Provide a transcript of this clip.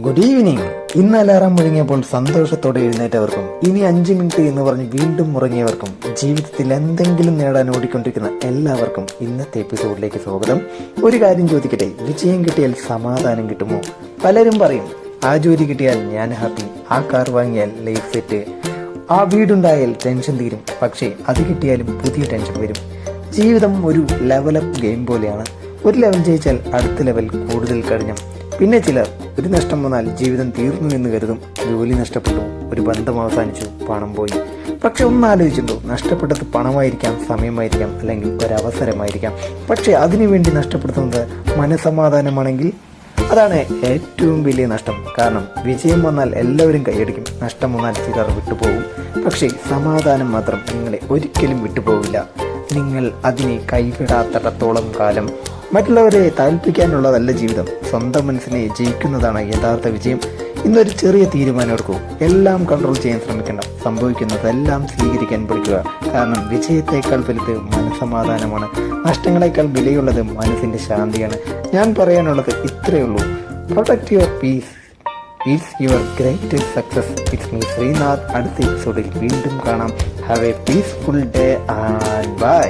Good evening. ഇന്ന് alarm മുഴങ്ങിയപ്പോൾ സന്തോഷത്തോടെ എഴുന്നേറ്റവർക്കും ഇനി 5 മിനിറ്റ് എന്ന് പറഞ്ഞ് വീണ്ടും ഉറങ്ങിയവർക്കും ജീവിതത്തിൽ എന്തെങ്കിലും നേടാൻ ഓടിക്കൊണ്ടിരിക്കുന്ന എല്ലാവർക്കും ഇന്നത്തെ എപ്പിസോഡിലേക്ക് സ്വാഗതം. ഒരു കാര്യം ചോദിക്കട്ടെ, വിജയം കിട്ടിയാൽ സമാധാനം കിട്ടുമോ? പലരും പറയും ആ ജോലി കിട്ടിയാൽ ഞാൻ ഹാപ്പി, ആ കാർ വാങ്ങിയാൽ ലൈഫ് സെറ്റ്, ആ വീടുണ്ടായാൽ ടെൻഷൻ തീരും. പക്ഷേ അത് കിട്ടിയാലും പുതിയ ടെൻഷൻ വരും. ജീവിതം ഒരു ലെവലപ്പ് ഗെയിം പോലെയാണ്. ഒരു ലെവൽ ജയിച്ചാൽ അടുത്ത ലെവൽ കൂടുതൽ കഠിനം. പിന്നെ ചിലർ ഒരു നഷ്ടം വന്നാൽ ജീവിതം തീർന്നു എന്ന് കരുതും. ജോലി നഷ്ടപ്പെട്ടു, ഒരു ബന്ധം അവസാനിച്ചു, പണം പോയി. പക്ഷെ ഒന്നാലോചിച്ചിട്ടുണ്ടോ, നഷ്ടപ്പെട്ടത് പണമായിരിക്കാം, സമയമായിരിക്കാം, അല്ലെങ്കിൽ ഒരവസരമായിരിക്കാം. പക്ഷെ അതിനുവേണ്ടി നഷ്ടപ്പെടുത്തുന്നത് മനസമാധാനമാണെങ്കിൽ അതാണ് ഏറ്റവും വലിയ നഷ്ടം. കാരണം വിജയം വന്നാൽ എല്ലാവരും കൈയടിക്കും, നഷ്ടം വന്നാൽ ചിലർ വിട്ടുപോകും. പക്ഷേ സമാധാനം മാത്രം നിങ്ങളെ ഒരിക്കലും വിട്ടുപോകില്ല. നിങ്ങൾ അതിനെ കൈവിടാത്തിടത്തോളം കാലം. മറ്റുള്ളവരെ താൽപ്പിക്കാനുള്ളതല്ല ജീവിതം, സ്വന്തം മനസ്സിനെ ജയിക്കുന്നതാണ് യഥാർത്ഥ വിജയം. ഇന്നൊരു ചെറിയ തീരുമാനം എടുക്കൂ. എല്ലാം കൺട്രോൾ ചെയ്യാൻ ശ്രമിക്കണം, സംഭവിക്കുന്നതെല്ലാം സ്വീകരിക്കാൻ പഠിക്കുക. കാരണം വിജയത്തേക്കാൾ വലുത് മനസ്സമാധാനമാണ്, നഷ്ടങ്ങളെക്കാൾ വിലയുള്ളത് മനസ്സിന്റെ ശാന്തിയാണ്. ഞാൻ പറയാനുള്ളത് ഇത്രയേ ഉള്ളൂ. Protect your peace, it's your greatest success. It's me Srinath. അടുത്ത എപ്പിസോഡിൽ വീണ്ടും കാണാം. Have a peaceful day and by.